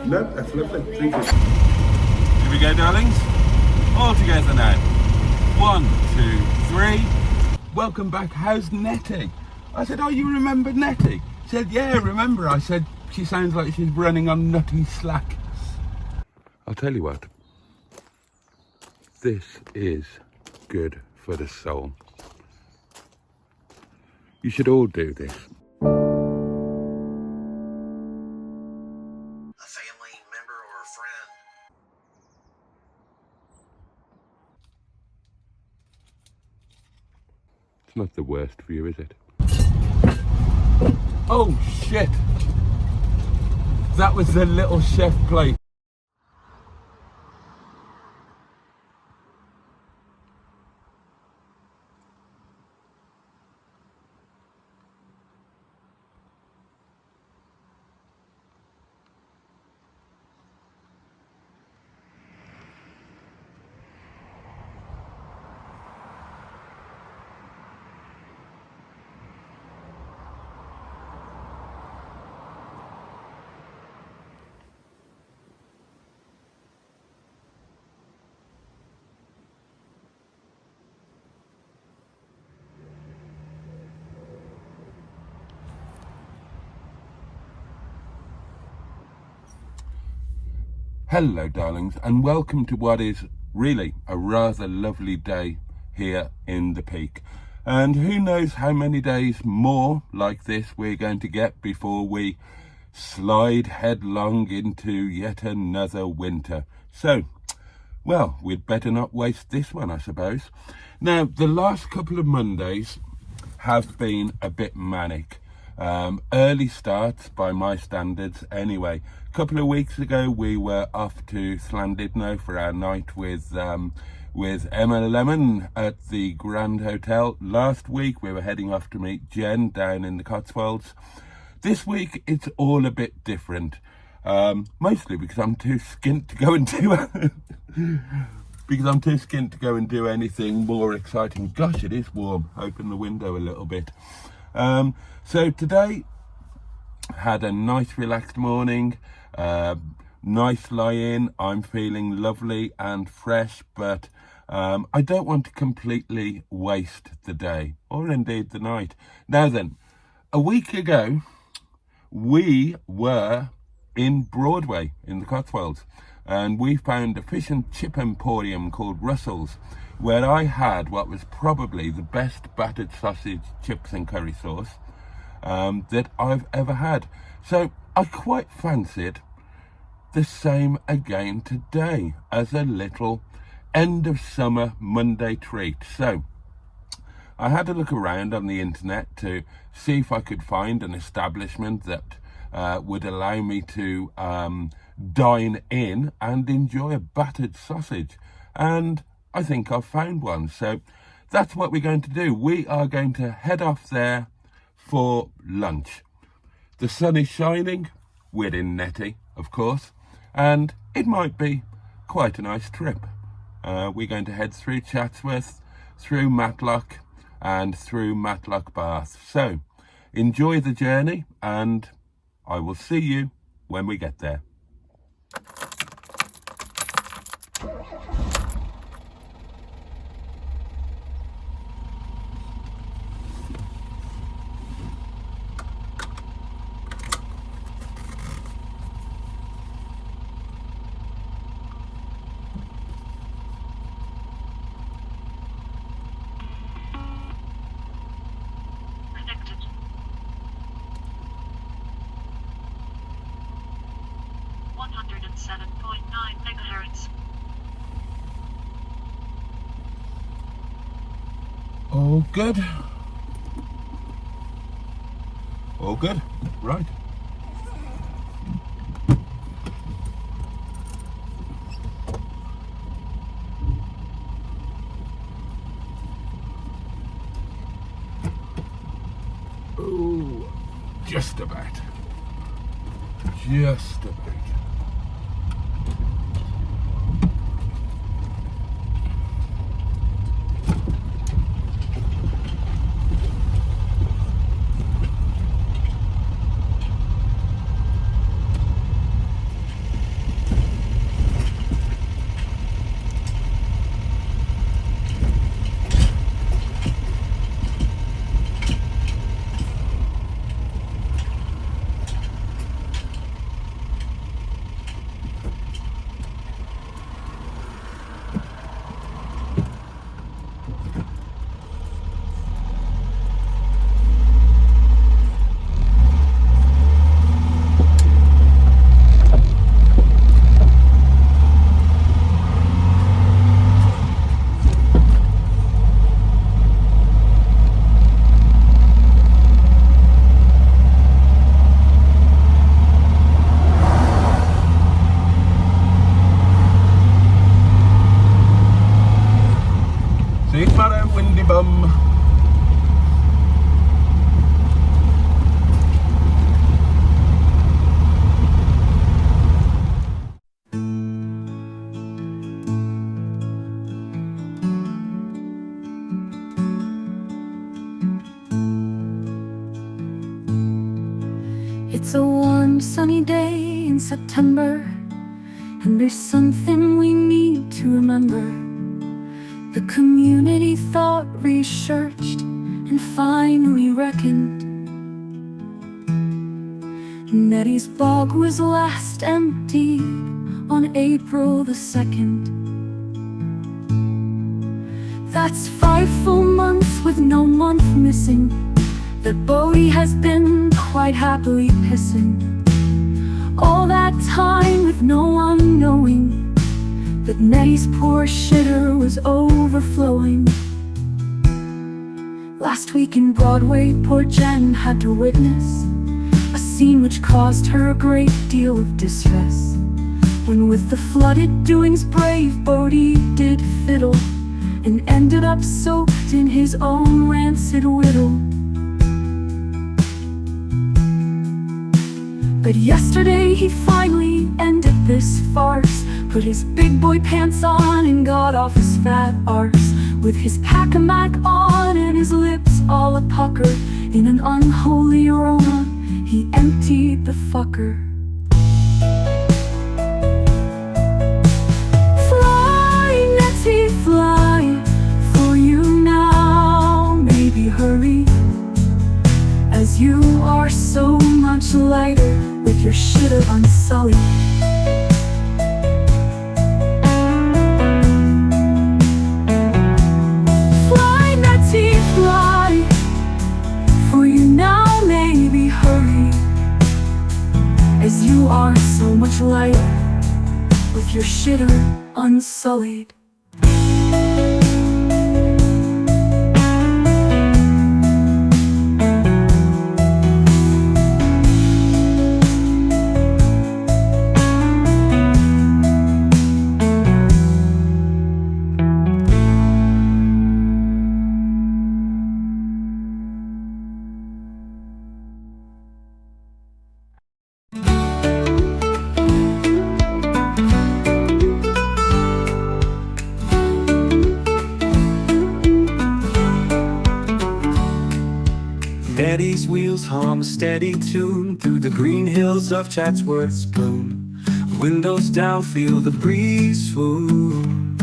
No, that's lovely. Thank you. Here we go, darlings. All together now. 1, 2, 3. Welcome back. How's Netty? I said, oh, you remember Netty? She said, yeah, remember. I said, she sounds like she's running on nutty slack. I'll tell you what. This is good for the soul. You should all do this. It's not the worst for you, is it? Oh shit! That was the little chef plate. Hello darlings, and welcome to what is really a rather lovely day here in the Peak. And who knows how many days more like this we're going to get before we slide headlong into yet another winter. So, well, we'd better not waste this one, I suppose. Now, the last couple of Mondays have been a bit manic. Early starts by my standards anyway. A couple of weeks ago we were off to Llandudno for our night with Emma Lemon at the Grand Hotel. Last week we were heading off to meet Jen down in the Cotswolds. This week it's all a bit different, mostly because I'm too skint to go and do anything more exciting. Gosh, it is warm. Open the window a little bit. So today had a nice relaxed morning, nice lie-in. I'm feeling lovely and fresh, but I don't want to completely waste the day or indeed the night. Now then, a week ago we were in Broadway in the Cotswolds, and we found a fish and chip emporium called Russell's, where I had what was probably the best battered sausage, chips and curry sauce that I've ever had. So I quite fancied the same again today as a little end of summer Monday treat. So I had a look around on the internet to see if I could find an establishment that would allow me to dine in and enjoy a battered sausage, and I think I've found one. So that's what we're going to do. We are going to head off there for lunch. The sun is shining. We're in Netty, of course, and it might be quite a nice trip. We're going to head through Chatsworth, through Matlock, and through Matlock Bath. So enjoy the journey, and I will see you when we get there. Connected. 107.9 megahertz. All good. All good. Right. Oh, just about. Just about. bum. It's a warm sunny day in September, and there's something we need to remember. The community thought researched and finally reckoned. Netty's bog was last emptied on April the 2nd. That's 5 full months with no month missing, that Boaty has been quite happily pissing. All that time with no one knowing that Netty's poor shitter was overflowing. Last week in Broadway, poor Jen had to witness a scene which caused her a great deal of distress, when with the flooded doings brave Boaty did fiddle, and ended up soaked in his own rancid whittle. But yesterday he finally ended this farce, put his big boy pants on and got off his fat arse, with his pack-a-mac on and his lips all a-pucker. In an unholy aroma, he emptied the fucker. Fly, Netty, fly, for you now, maybe hurry, as you are so much lighter with your shitter unsullied. Fly, Netty, fly, for you now, maybe hurry, as you are so much lighter with your shitter unsullied. Netty's wheels hum a steady tune through the green hills of Chatsworth's bloom. Windows down, feel the breeze swoon.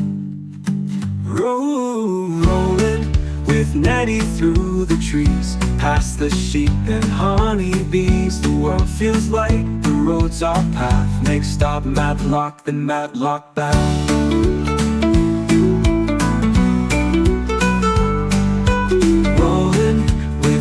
Rolling with Netty through the trees, past the sheep and honeybees. The world feels like the road's our path. Next stop Matlock, then Matlock back.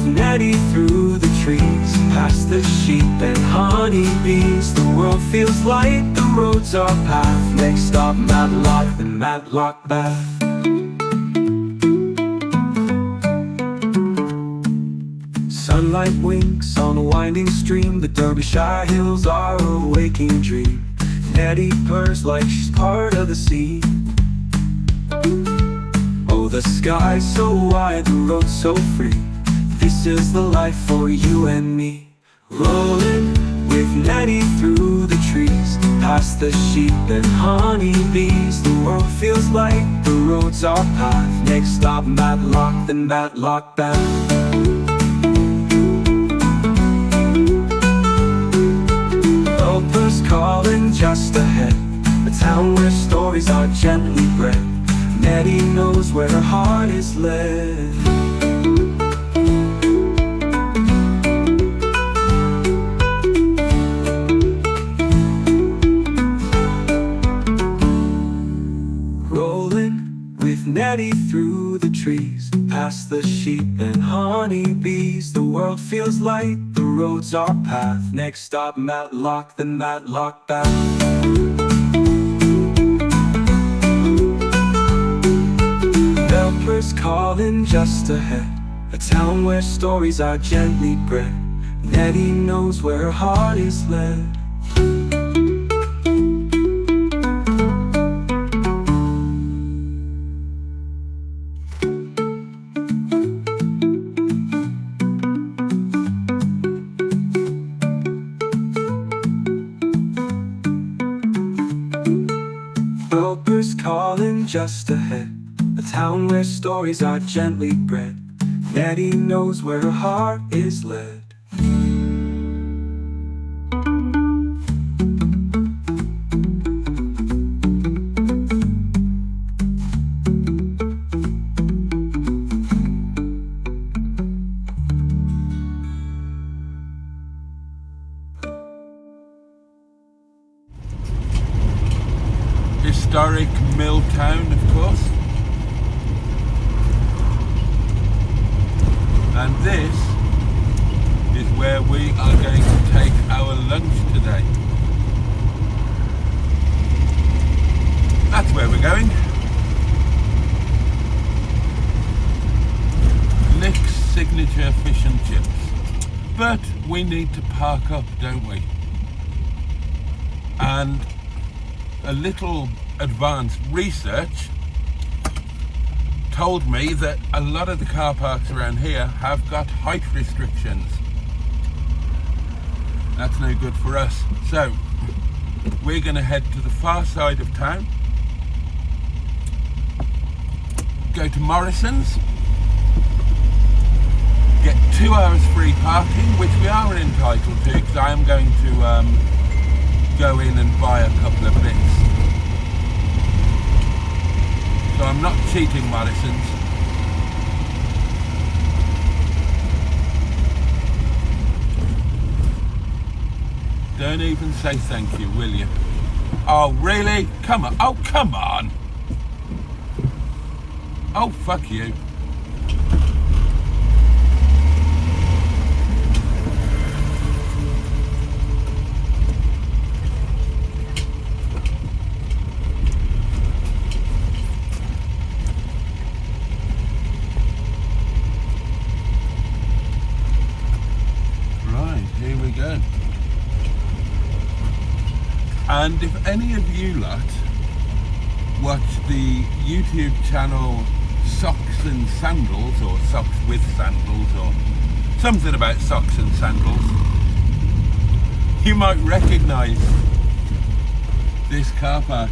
Netty through the trees, past the sheep and honeybees. The world feels like the road's our path. Next stop Matlock, then Matlock back. Sunlight winks on a winding stream. The Derbyshire hills are a waking dream. Netty purrs like she's part of the sea. Oh, the sky's so wide, the road's so free. This is the life for you and me. Rolling with Netty through the trees, past the sheep and honeybees. The world feels like the road's our path. Next stop Matlock, then Matlock back. Belper's calling just ahead, a town where stories are gently bred. Netty knows where her heart is led. Netty through the trees, past the sheep and honeybees. The world feels like the road's our path. Next stop Matlock, then Matlock back. Belper's calling just ahead, a town where stories are gently bred. Netty knows where her heart is led. Belper's calling just ahead, a town where stories are gently bred. Netty knows where her heart is led. Historic mill town, of course. And this is where we are going to take our lunch today. That's where we're going. Nick's signature fish and chips. But we need to park up, don't we? And a little advanced research told me that a lot of the car parks around here have got height restrictions. That's no good for us. So we're going to head to the far side of town, go to Morrison's, get 2 hours free parking, which we are entitled to because I am going to go in and buy a couple of bits. So I'm not cheating Morrison's. Don't even say thank you, will you? Oh, really? Come on. Oh, come on. Oh, fuck you. Here we go. And if any of you lot watch the YouTube channel Socks and Sandals, or Socks with Sandals, or something about socks and sandals, you might recognise this car park.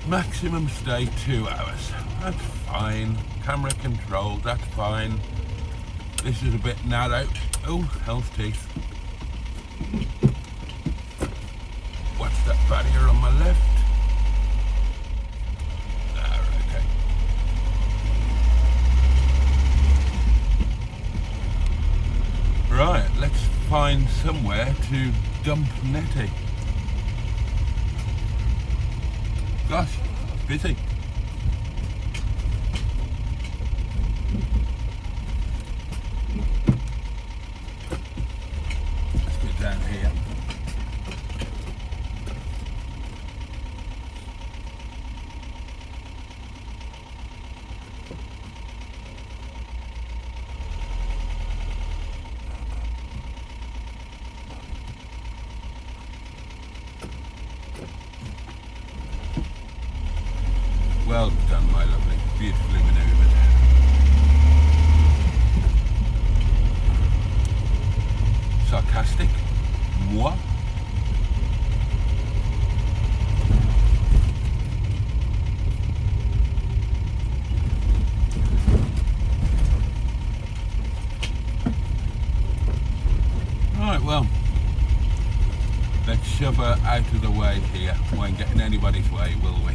Maximum stay 2 hours. That's fine. Camera controlled, that's fine. This is a bit narrow. Oh, hell's teeth. What's that barrier on my left? Ah, okay. Right, let's find somewhere to dump Netty. Gosh, busy. Let's get down here. Well done, my lovely. Beautifully manoeuvred. Sarcastic? Moi? Right, well, let's shove her out of the way here. We won't get in anybody's way, will we?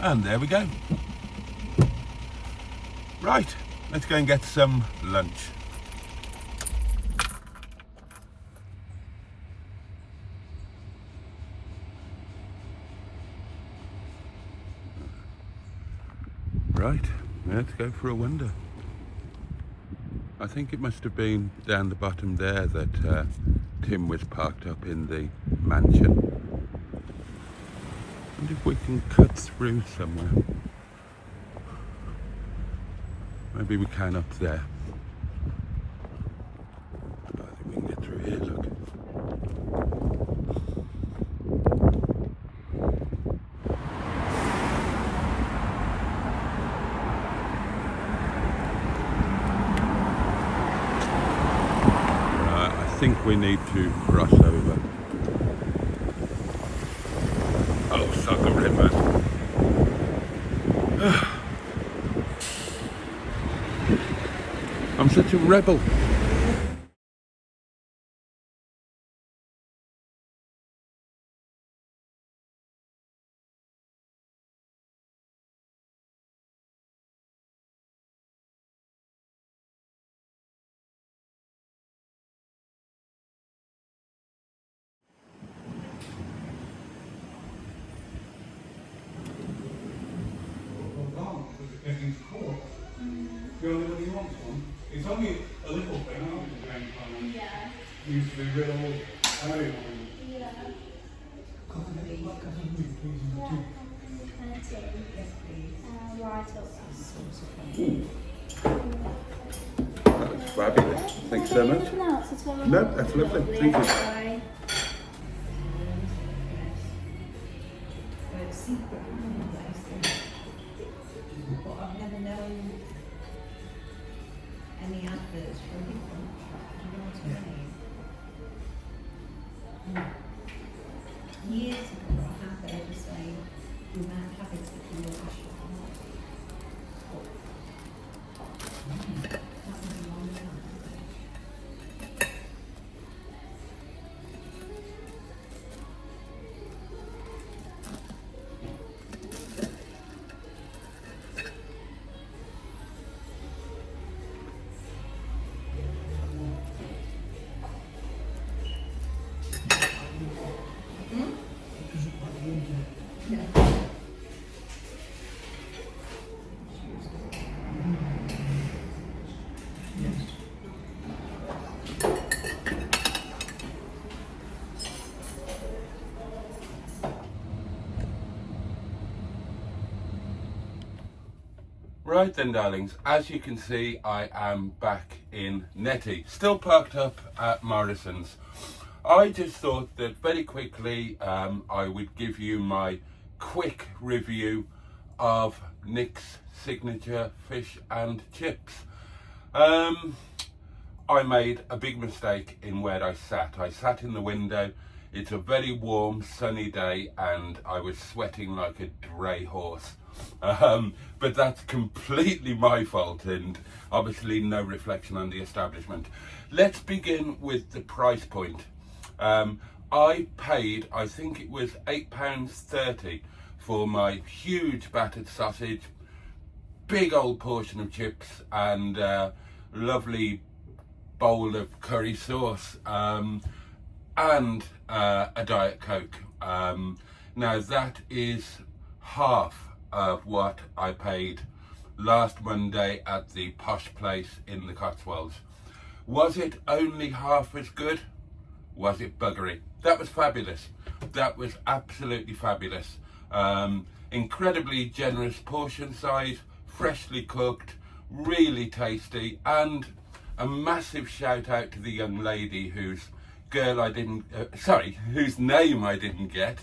And there we go. Right, let's go and get some lunch. Right, let's go for a wander. I think it must have been down the bottom there that Tim was parked up in the mansion. And if we can cut through somewhere. Maybe we can up there. I think we can get through here, look. we need to cross over. Oh, saga river. I'm such a rebel. The only one he wants one. It's only a little thing, aren't it? Yeah. It used to be real old. Yeah. That was fabulous. Thanks so much. No, that's lovely. Thank you. I've never known any adverts for people. Do you know what I mean? Years ago, I had there to say the amount of habits that you wash. That was a long time. Right then, darlings, as you can see, I am back in Netty, still parked up at Morrison's. I just thought that very quickly I would give you my quick review of Nick's signature fish and chips. I made a big mistake in where I sat. I sat in the window. It's a very warm, sunny day and I was sweating like a dray horse. But that's completely my fault and obviously no reflection on the establishment. Let's begin with the price point. I paid, I think it was £8.30 for my huge battered sausage, big old portion of chips and lovely bowl of curry sauce and a Diet Coke. Now that is half of what I paid last Monday at the posh place in the Cotswolds. Was it only half as good? Was it buggery? That was fabulous. That was absolutely fabulous. Incredibly generous portion size, freshly cooked, really tasty, and a massive shout out to the young lady whose name I didn't get,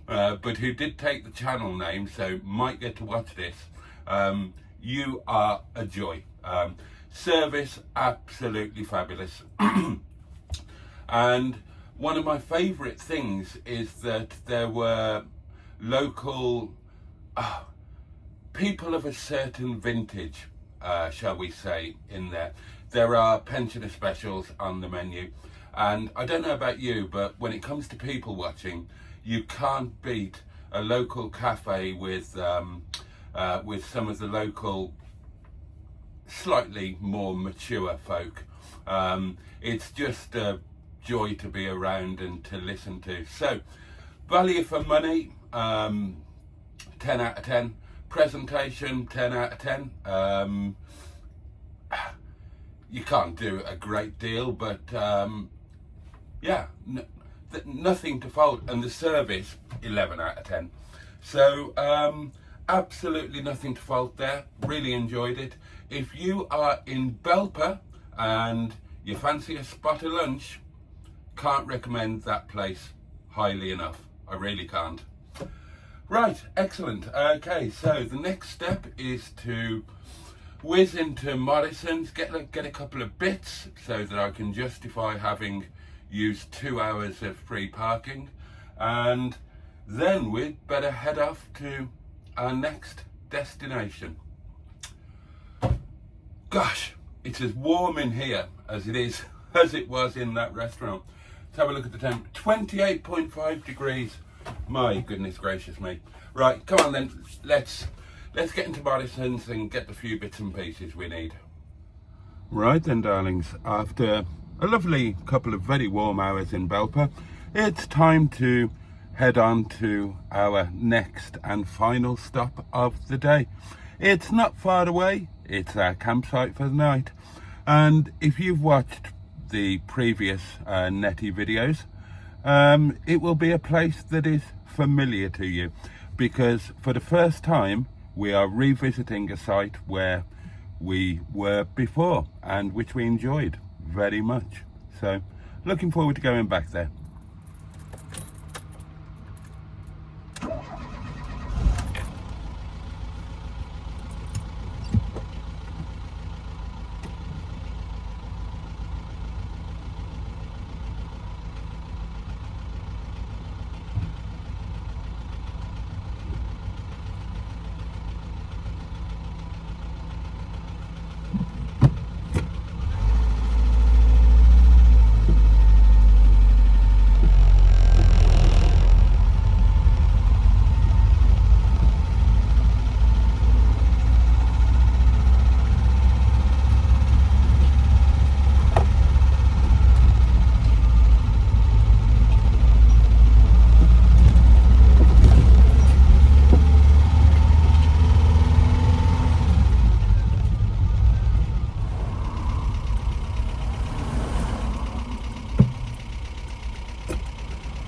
but who did take the channel name, so might get to watch this. You are a joy. Service absolutely fabulous. And one of my favourite things is that there were local people of a certain vintage, shall we say, in there. There are pensioner specials on the menu, and I don't know about you, but when it comes to people watching, you can't beat a local cafe with some of the local slightly more mature folk. It's just a joy to be around and to listen to. So, value for money, 10 out of 10. Presentation, 10 out of 10. You can't do a great deal, but yeah, nothing to fault. And the service, 11 out of 10. So absolutely nothing to fault there. Really enjoyed it. If you are in Belper and you fancy a spot of lunch, can't recommend that place highly enough. I really can't. Right, excellent. Okay, so the next step is to whiz into Morrison's, get a couple of bits so that I can justify having use 2 hours of free parking, and then we'd better head off to our next destination. Gosh, it's as warm in here as it was in that restaurant. Let's have a look at the temp. 28.5 degrees. My goodness gracious me. Right, come on then. Let's get into Morrison's and get the few bits and pieces we need. Right then, darlings. After a lovely couple of very warm hours in Belper, it's time to head on to our next and final stop of the day. It's not far away. It's our campsite for the night. And if you've watched the previous Netty videos, it will be a place that is familiar to you, because for the first time we are revisiting a site where we were before and which we enjoyed very much. So looking forward to going back there.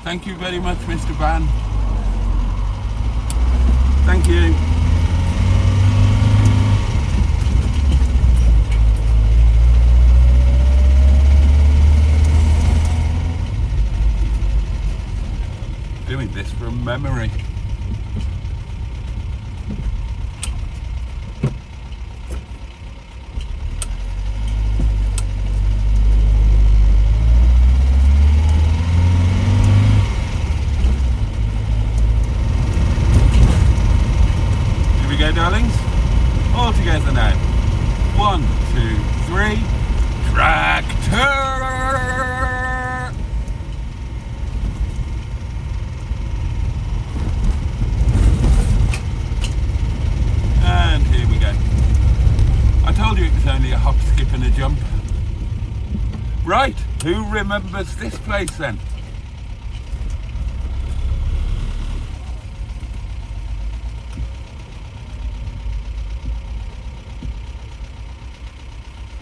Thank you very much, Mr. Van. Thank you. Doing this from memory. Darlings, all together now. 1, 2, 3, tractor! And here we go. I told you it was only a hop, skip and a jump. Right, who remembers this place then?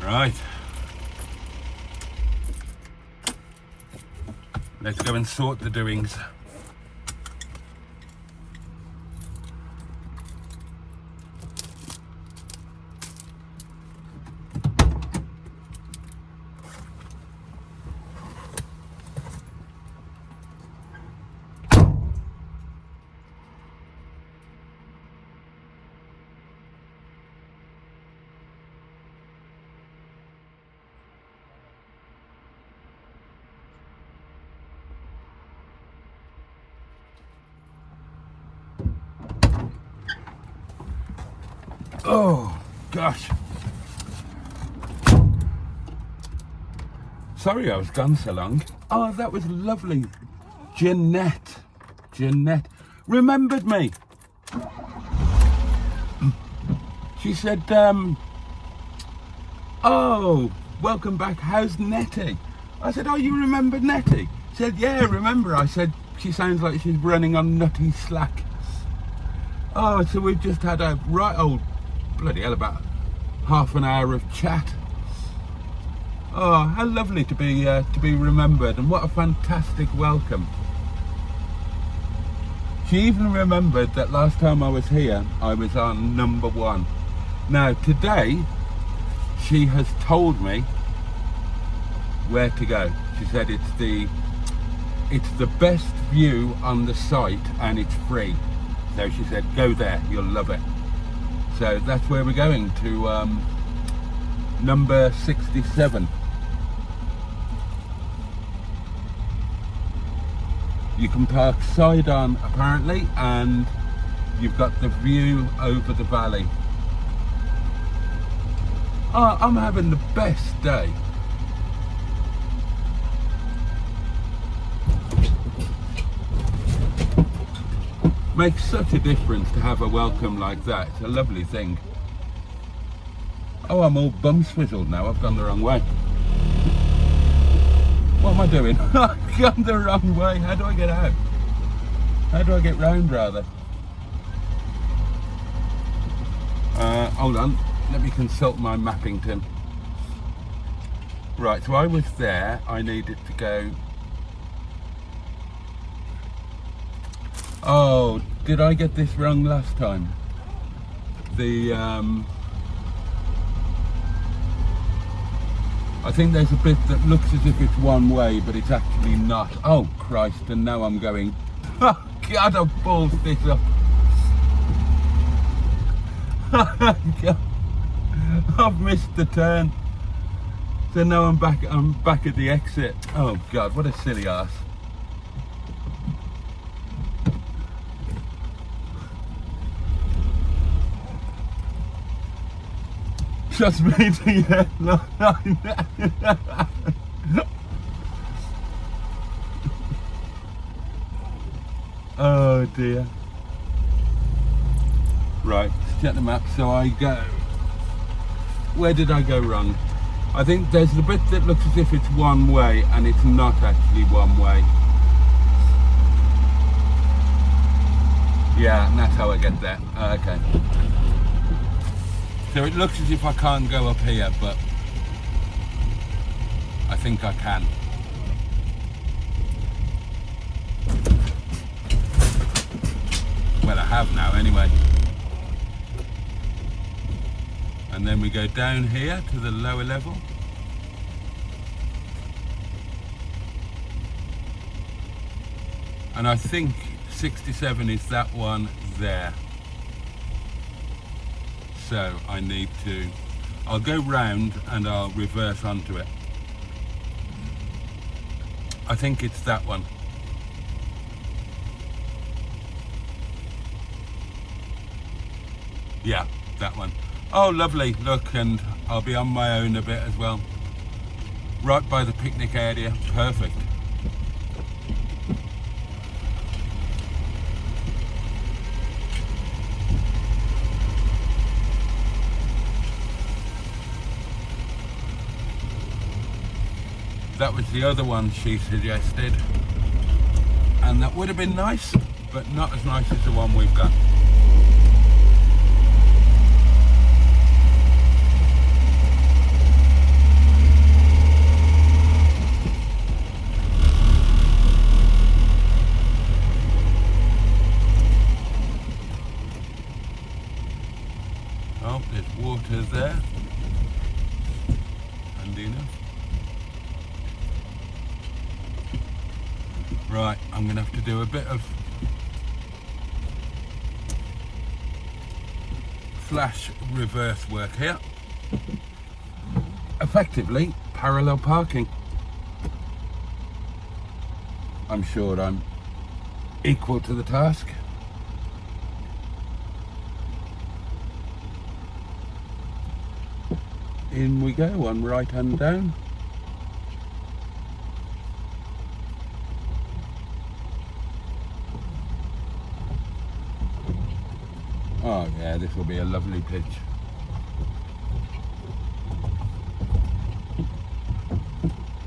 Right, let's go and sort the doings. Oh, gosh. Sorry I was gone so long. Oh, that was lovely. Jeanette remembered me. She said, oh, welcome back, how's Netty? I said, oh, you remembered Netty? She said, yeah, remember. I said, she sounds like she's running on nutty slack. Oh, so we've just had a right old, bloody hell, about half an hour of chat. Oh, how lovely to be remembered, and what a fantastic welcome. She even remembered that last time I was here, I was on number 1. Now today, she has told me where to go. She said it's the best view on the site and it's free. So she said, go there, you'll love it. So that's where we're going, to number 67. You can park side on apparently, and you've got the view over the valley. Oh, I'm having the best day. Makes such a difference to have a welcome like that. It's a lovely thing. Oh, I'm all bum swizzled now. I've gone the wrong way. What am I doing? I've gone the wrong way. How do I get out? How do I get round, rather? Hold on. Let me consult my Mappington. Right, so I was there. I needed to go... Oh, did I get this wrong last time? The... I think there's a bit that looks as if it's one way, but it's actually not. Oh, Christ, and now I'm going... Oh, God, I've ballsed this up. I've missed the turn. So now I'm back at the exit. Oh, God, what a silly ass. Just me to yeah, no. Oh dear. Right, let's check the map. So I go. Where did I go wrong? I think there's the bit that looks as if it's one way and it's not actually one way. Yeah, and that's how I get there. Okay. So it looks as if I can't go up here, but I think I can. Well, I have now anyway. And then we go down here to the lower level. And I think 67 is that one there. So I need to, I'll go round and I'll reverse onto it. I think it's that one. Yeah, that one. Oh, lovely, look, and I'll be on my own a bit as well. Right by the picnic area, perfect. That was the other one she suggested, and that would have been nice, but not as nice as the one we've got. Oh, there's water there, handy enough. Right, I'm going to have to do a bit of flash reverse work here. Effectively, parallel parking. I'm sure I'm equal to the task. In we go, one right hand down. Oh yeah, this will be a lovely pitch.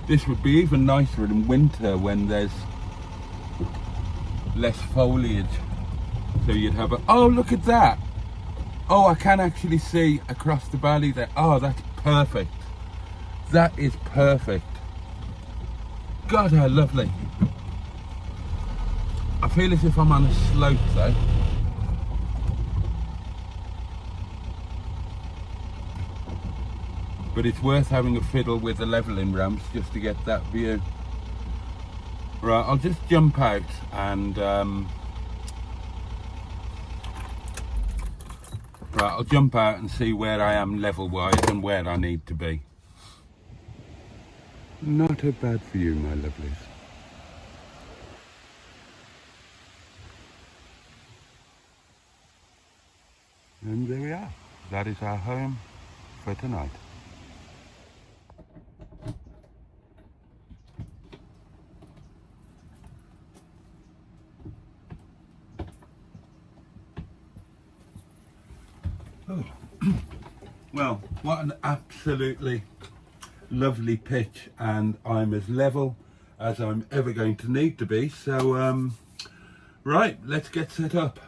This would be even nicer in winter when there's less foliage. So you'd have a, oh look at that! Oh, I can actually see across the valley there. Oh, that's perfect. That is perfect. God, how lovely. I feel as if I'm on a slope though. But it's worth having a fiddle with the levelling ramps just to get that view. Right, I'll just jump out and right, I'll jump out and see where I am level-wise and where I need to be. Not a bad view, my lovelies. that is our home for tonight. Oh. Well, what an absolutely lovely pitch, and I'm as level as I'm ever going to need to be. So right, let's get set up.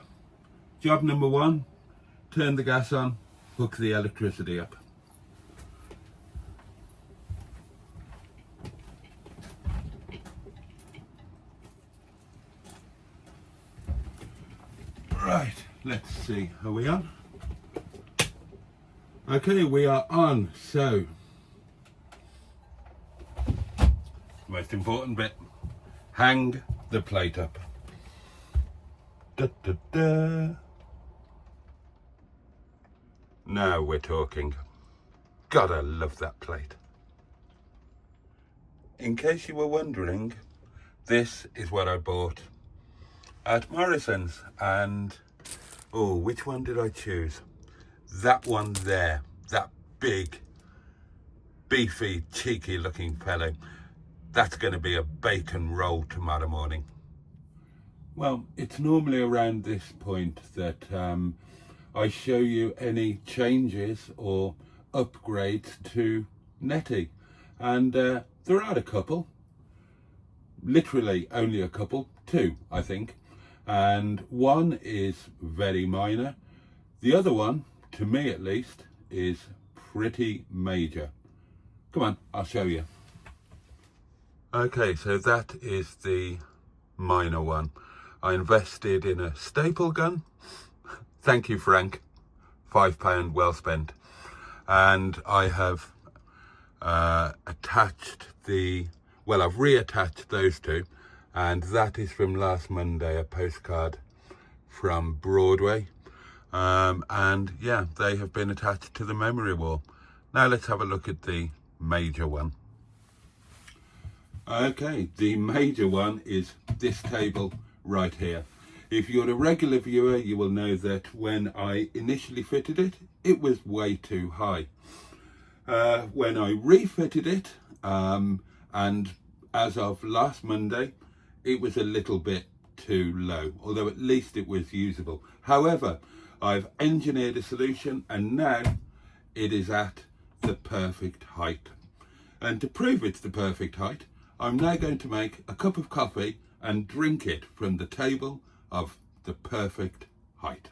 Job number one, turn the gas on, hook the electricity up. Right, let's see, are we on? Okay, we are on. So most important bit, hang the plate up. Da, da, da. Now we're talking. God, I love that plate. In case you were wondering, this is what I bought at Morrison's, and oh, which one did I choose? That one there, that big, beefy, cheeky looking fellow. That's going to be a bacon roll tomorrow morning. Well, it's normally around this point that I show you any changes or upgrades to Netty, and there are a couple, literally only a couple, two I think, and one is very minor. The other one, to me at least, is pretty major. Come on, I'll show you. Okay, so that is the minor one. I invested in a staple gun. Thank you, Frank. £5 well spent. And I have attached well, I've reattached those two, and that is from last Monday, a postcard from Broadway. And yeah, they have been attached to the memory wall. Now let's have a look at the major one. Okay, the major one is this table right here. If you're a regular viewer, you will know that when I initially fitted it, it was way too high. When I refitted it, and as of last Monday, it was a little bit too low, although at least it was usable. However, I've engineered a solution, and now it is at the perfect height. And to prove it's the perfect height, I'm now going to make a cup of coffee and drink it from the table of the perfect height.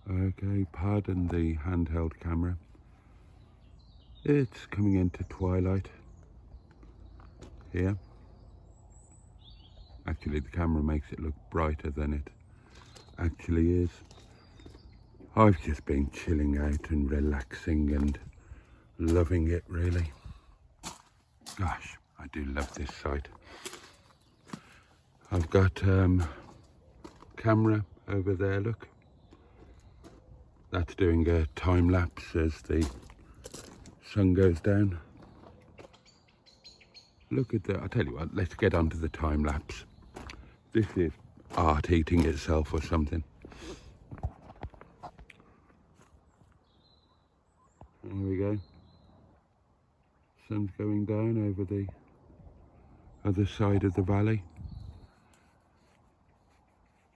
Okay, pardon the handheld camera. It's coming into twilight here. Actually, the camera makes it look brighter than it actually is. I've just been chilling out and relaxing and loving it, really. Gosh, I do love this site. I've got camera over there, look. That's doing a time lapse as the sun goes down. Look at that. I'll tell you what, let's get onto the time lapse. This is art eating itself or something. There we go. Sun's going down over the other side of the valley.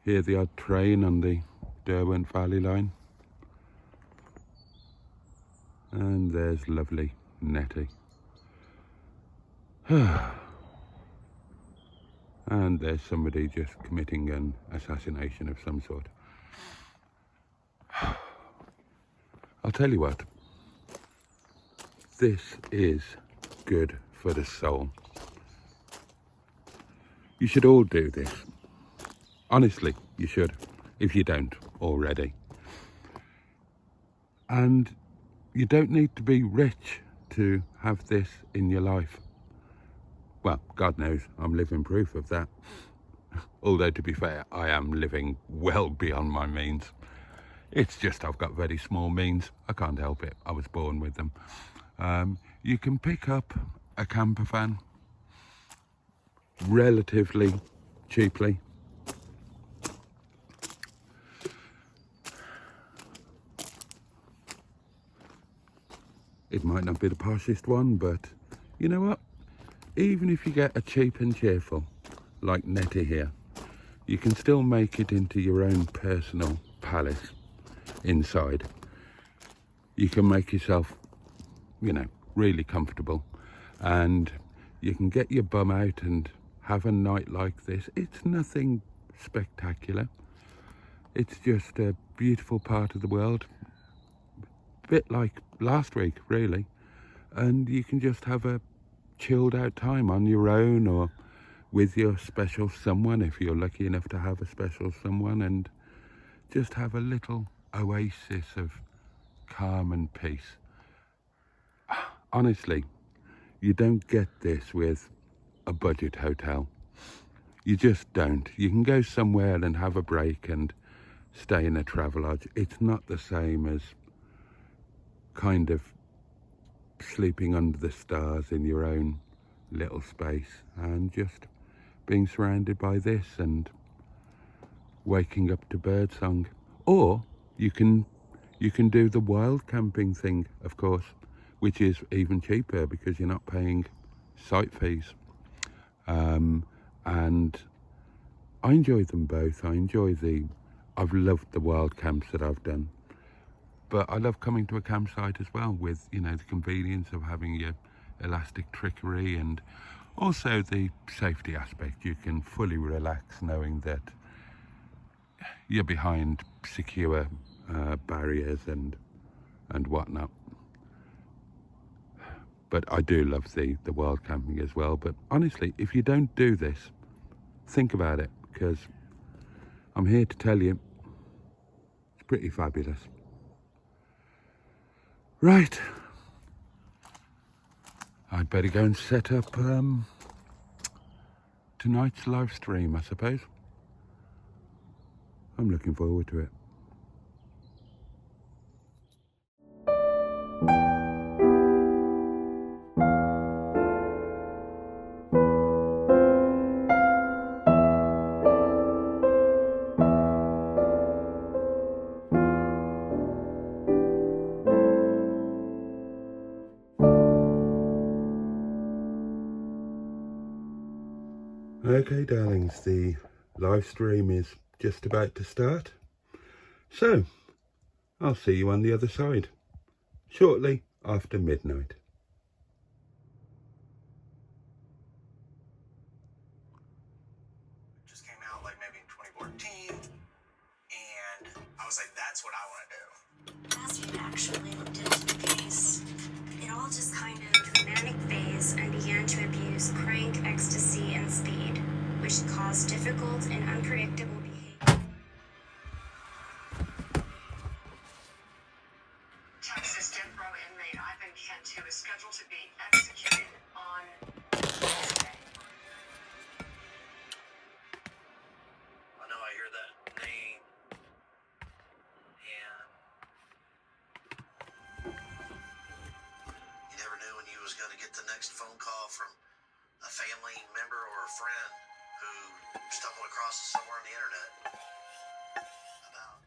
Hear the odd train on the Derwent Valley line. And there's lovely Netty. and there's somebody just committing an assassination of some sort. I'll tell you what, this is good for the soul. You should all do this. Honestly, you should, if you don't already. And you don't need to be rich to have this in your life. Well, God knows, I'm living proof of that. Although, to be fair, I am living well beyond my means. It's just I've got very small means. I can't help it. I was born with them. You can pick up a campervan relatively cheaply. It might not be the poshest one, but you know what? Even if you get a cheap and cheerful, like Netty here, you can still make it into your own personal palace inside. You can make yourself, you know, really comfortable, and you can get your bum out and have a night like this. It's nothing spectacular. It's just a beautiful part of the world. Bit like last week, really. And you can just have a chilled out time on your own or with your special someone, if you're lucky enough to have a special someone, and just have a little oasis of calm and peace. Honestly, you don't get this with a budget hotel. You just don't. You can go somewhere and have a break and stay in a Travelodge. It's not the same as kind of sleeping under the stars in your own little space and just being surrounded by this and waking up to birdsong. Or you can do the wild camping thing, of course, which is even cheaper because you're not paying site fees. And I enjoy them both. I've loved the wild camps that I've done. But I love coming to a campsite as well with, you know, the convenience of having your elastic trickery and also the safety aspect. You can fully relax knowing that you're behind secure barriers and whatnot. But I do love the wild camping as well. But honestly, if you don't do this, think about it, because I'm here to tell you, it's pretty fabulous. Right, I'd better go and set up tonight's live stream, I suppose. I'm looking forward to it. Okay, darlings, the live stream is just about to start. So, I'll see you on the other side, shortly after midnight. Just came out like maybe in 2014, and I was like, that's what I want to do. As we actually looked into the case, it all just kind of manic phase and began to abuse crank, ecstasy, and speed, which caused difficult and unpredictable behavior. Texas death row inmate Ivan Kent, who is scheduled to be executed on Wednesday. I know I hear that name, and you never knew when you was going to get the next phone call from a family member or a friend who stumbled across it somewhere on the internet about.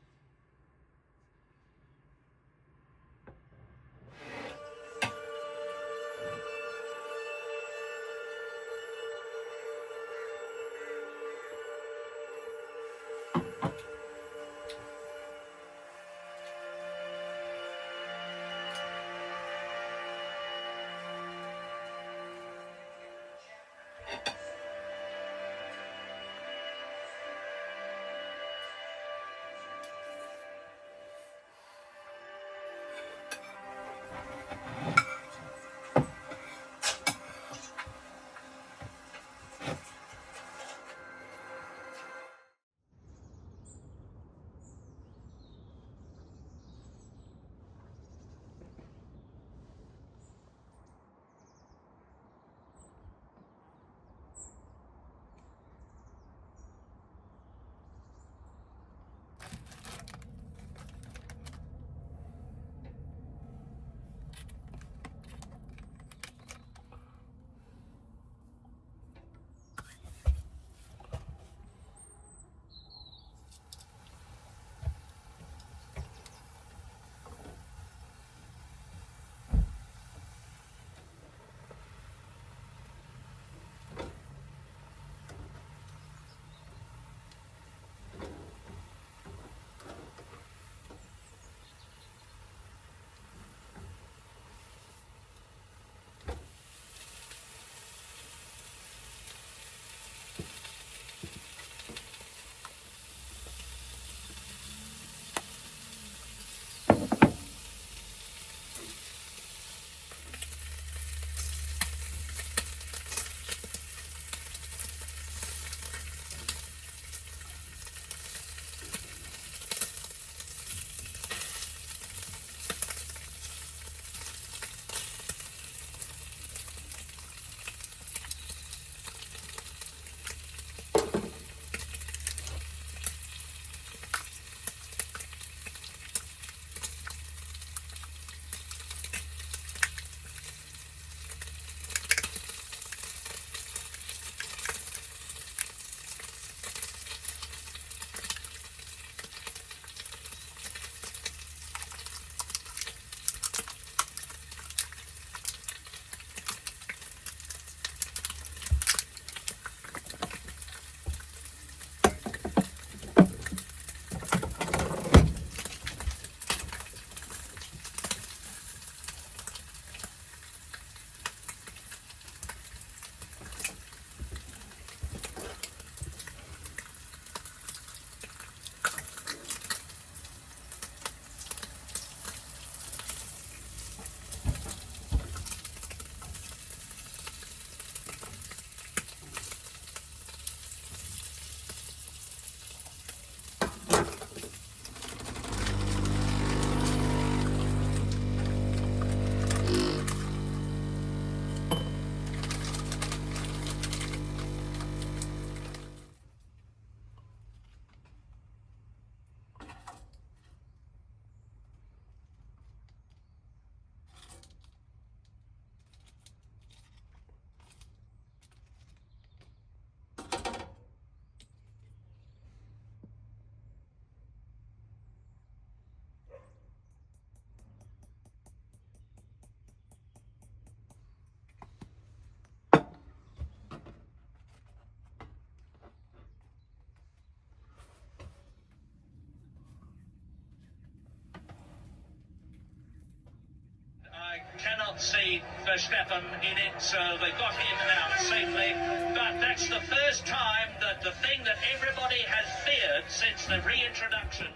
can't see Verstappen in it, so they got him out safely. But that's the first time that the thing that everybody has feared since the reintroduction.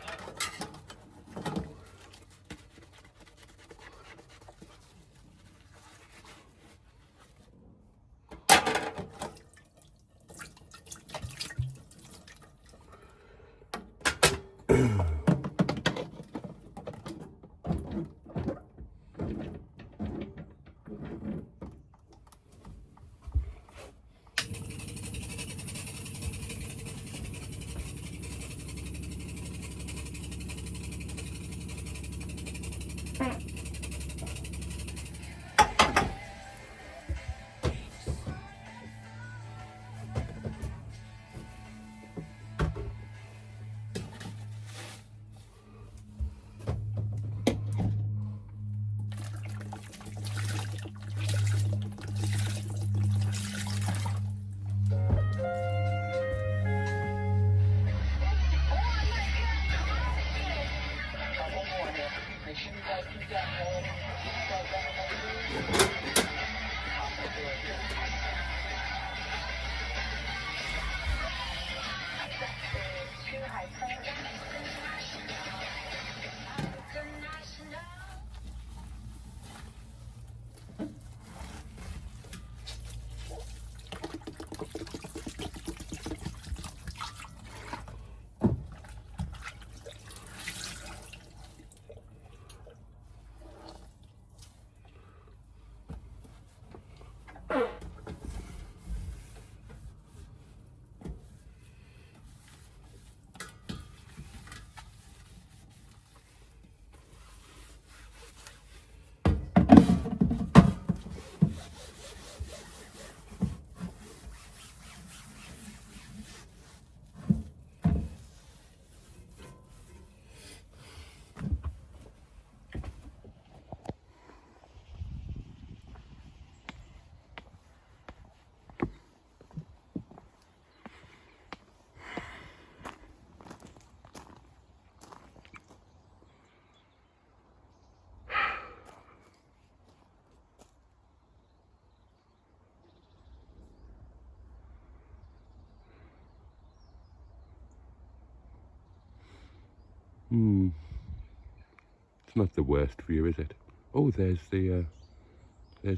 It's not the worst view, is it? Oh, there's the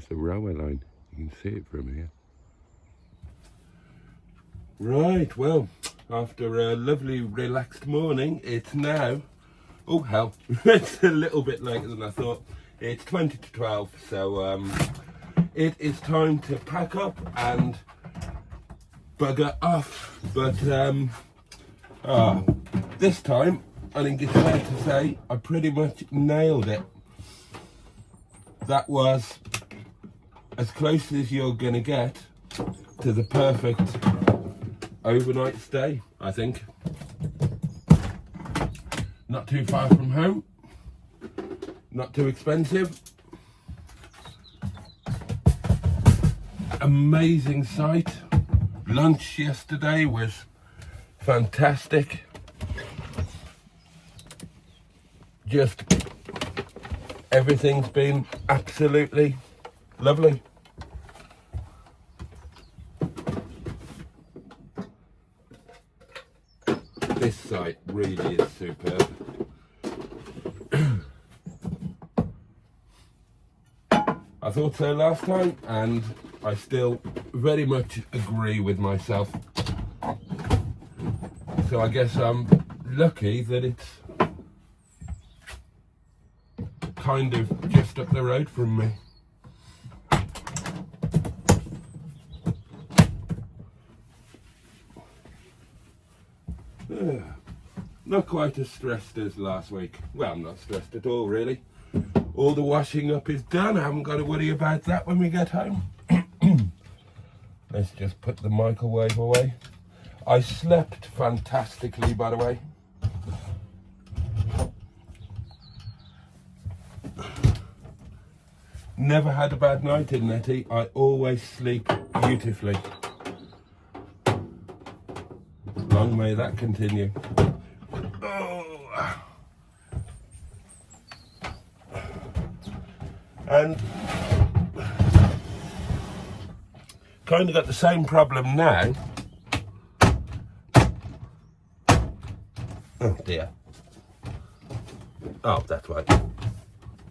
railway line. You can see it from here. Right, well, after a lovely relaxed morning, it's now, oh hell, it's a little bit later than I thought. It's 20 to 12, so it is time to pack up and bugger off. But this time, I think it's fair to say I pretty much nailed it. That was as close as you're going to get to the perfect overnight stay, I think. Not too far from home, not too expensive. Amazing sight. Lunch yesterday was fantastic. Just everything's been absolutely lovely. This site really is superb. I thought so last time, and I still very much agree with myself. So I guess I'm lucky that it's kind of just up the road from me. Not quite as stressed as last week. Well, I'm not stressed at all, really. All the washing up is done. I haven't got to worry about that when we get home. Let's just put the microwave away. I slept fantastically, by the way. Never had a bad night in Netty. I always sleep beautifully. Long may that continue. Oh. And kind of got the same problem now. Oh dear. Oh, that's right.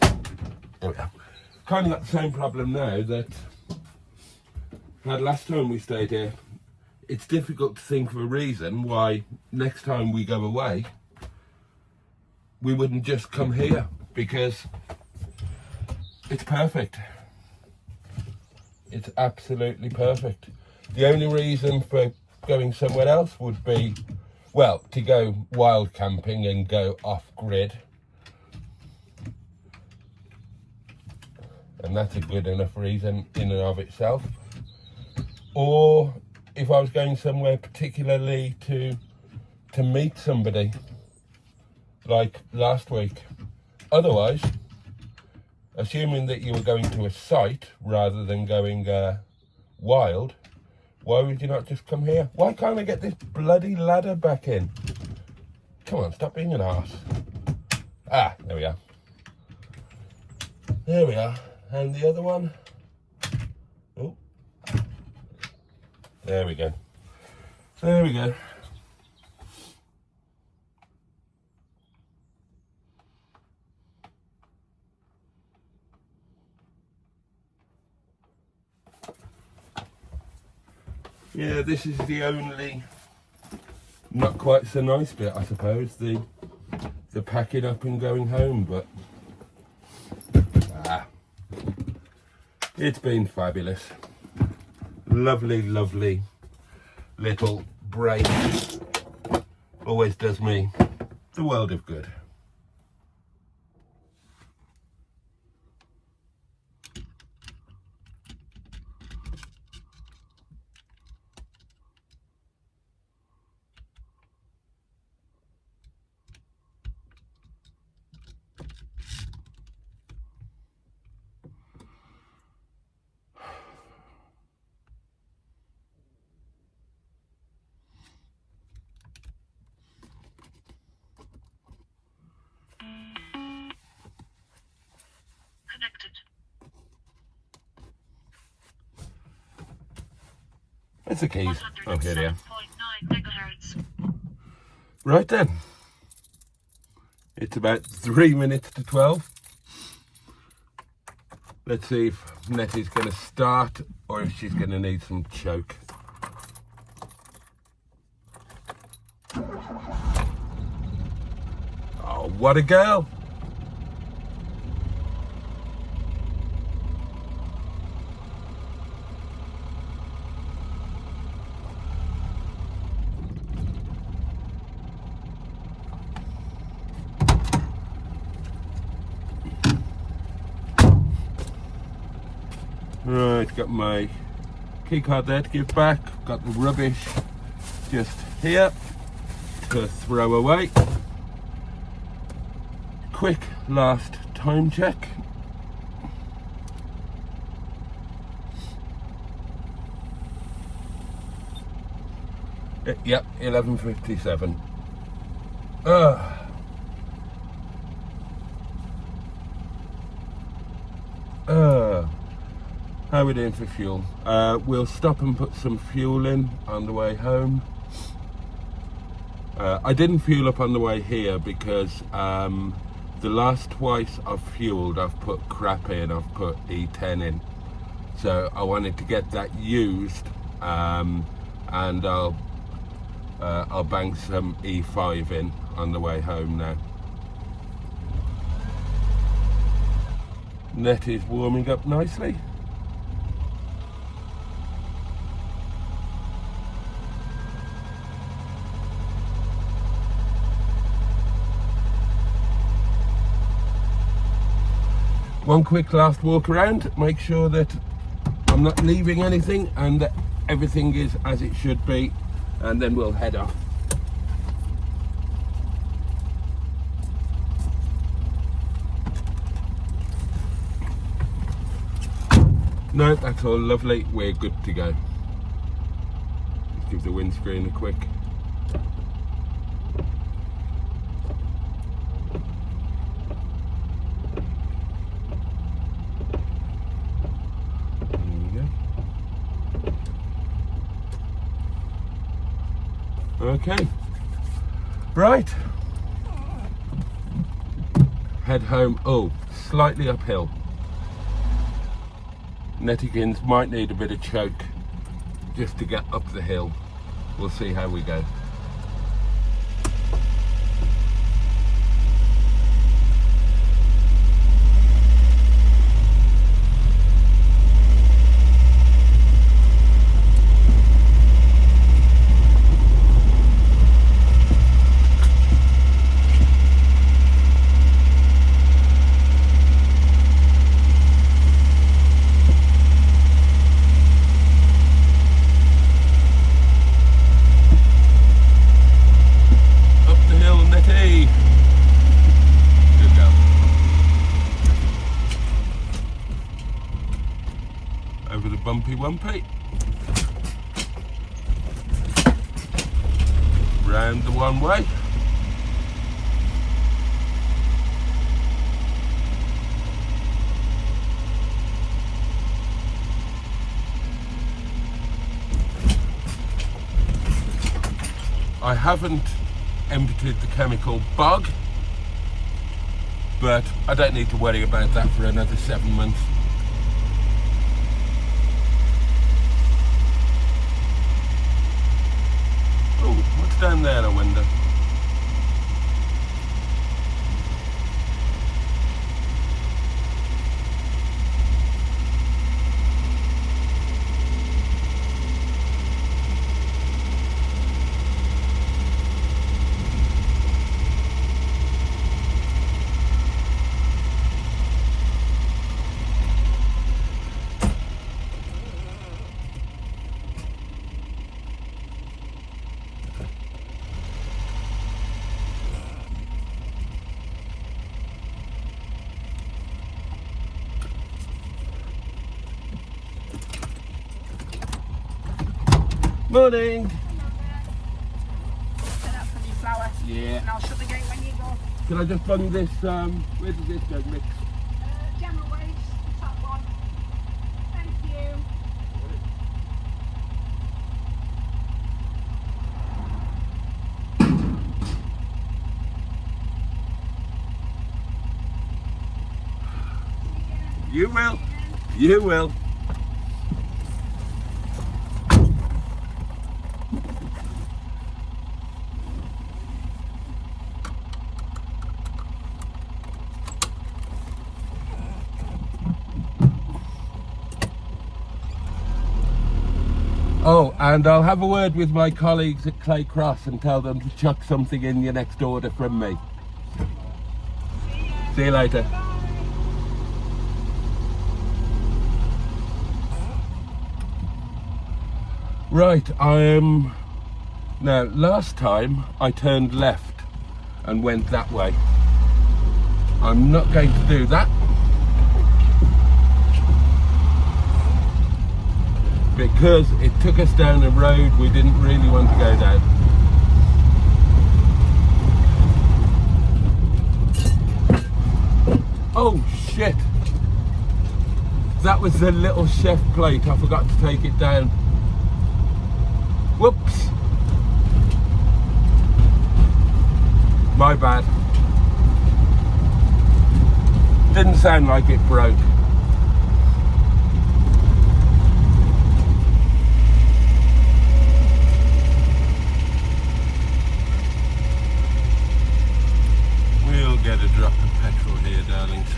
There we are. Kind of got the same problem now that had last time we stayed here. It's difficult to think of a reason why next time we go away we wouldn't just come here, because it's perfect. It's absolutely perfect. The only reason for going somewhere else would be, well, to go wild camping and go off grid. And that's a good enough reason in and of itself. Or if I was going somewhere particularly to meet somebody, like last week. Otherwise, assuming that you were going to a site rather than going wild, why would you not just come here? Why can't I get this bloody ladder back in? Come on, stop being an arse. Ah, there we are. There we are. And the other one. Oh. There we go. There we go. Yeah, this is the only not quite so nice bit, I suppose, the packing up and going home, but it's been fabulous. Lovely, lovely little break. Always does me the world of good. Connected. It's the keys. Oh, here they are. 107.9 megahertz. Right then. It's about 3 minutes to 12. Let's see if Netty's going to start or if she's going to need some choke. Oh, what a girl! Right, got my key card there to give back. Got the rubbish just here to throw away. Quick last time check. Yep, 11:57. How are we doing for fuel? We'll stop and put some fuel in on the way home. I didn't fuel up on the way here because the last twice I've fueled, I've put crap in, I've put E10 in. So I wanted to get that used, and I'll bang some E5 in on the way home now. Netty's warming up nicely. One quick last walk around, make sure that I'm not leaving anything and that everything is as it should be, and then we'll head off. No, that's all lovely, we're good to go. Let's give the windscreen a quick. Okay, right. Head home. Oh, slightly uphill. Nettykins might need a bit of choke just to get up the hill. We'll see how we go. Over the bumpy wumpy. Round the one way. I haven't emptied the chemical bog, but I don't need to worry about that for another 7 months. Oh, what's down there, I wonder? Morning. Set up for your flower. Yeah. And I'll shut the gate when you go. Can I just bung this, where does this go, mix? General waste, the top one. Thank you. You will. You will. Oh, and I'll have a word with my colleagues at Clay Cross and tell them to chuck something in your next order from me. See you later. Right, now last time I turned left and went that way. I'm not going to do that, because it took us down a road we didn't really want to go down. Oh shit! That was the little chef plate, I forgot to take it down. Whoops! My bad. Didn't sound like it broke. We'll get a drop of petrol here, darlings.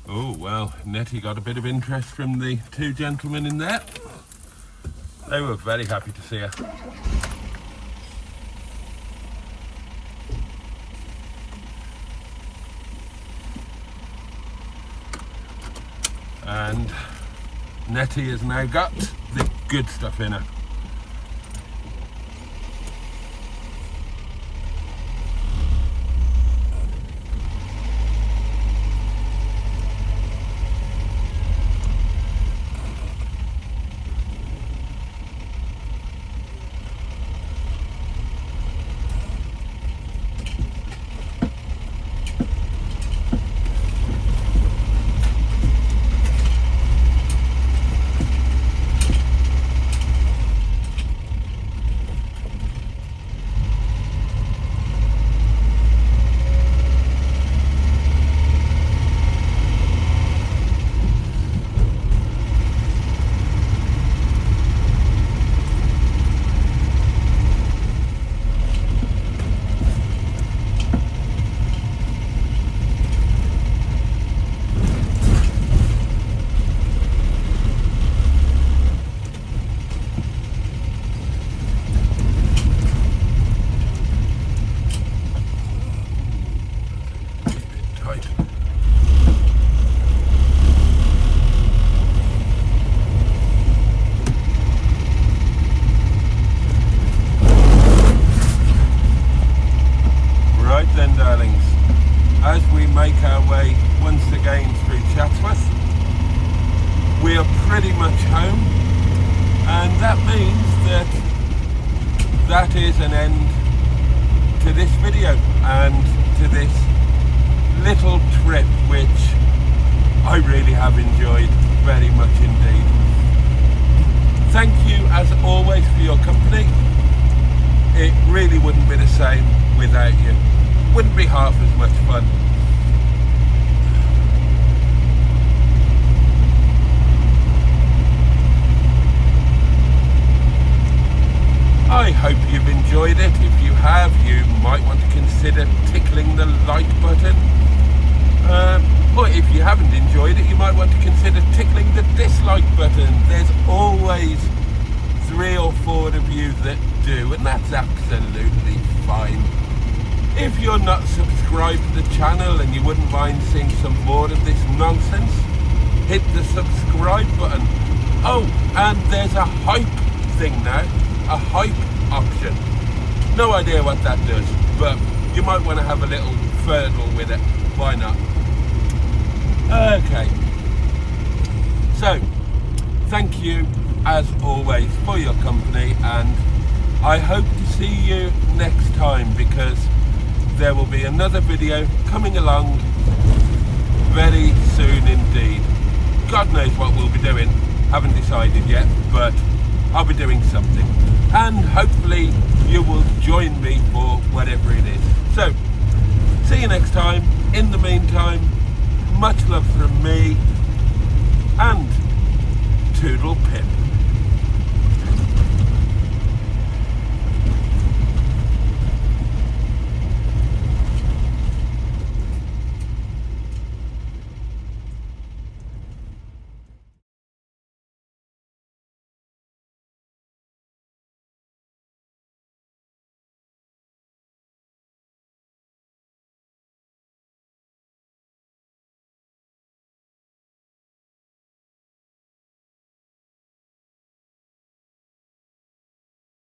Oh, well, Netty got a bit of interest from the two gentlemen in there. They were very happy to see her. and Netty has now got the good stuff in her. Make our way once again through Chatsworth. We are pretty much home, and that means that is an end to this video and to this little trip, which I really have enjoyed very much indeed. Thank you as always for your company. It really wouldn't be the same without you. Wouldn't be half as much fun. I hope you've enjoyed it. If you have, you might want to consider tickling the like button. Or if you haven't enjoyed it, you might want to consider tickling the dislike button. There's always 3 or 4 of you that do, and that's absolutely fine. If you're not subscribed to the channel and you wouldn't mind seeing some more of this nonsense, hit the subscribe button. Oh, and there's a hype thing now. A hype option. No idea what that does, but you might want to have a little fertile with it. Why not? Okay. So, thank you as always for your company, and I hope to see you next time, because there will be another video coming along very soon indeed. God knows what we'll be doing. Haven't decided yet, but I'll be doing something. And hopefully you will join me for whatever it is. So, see you next time. In the meantime, much love from me, and toodle pip.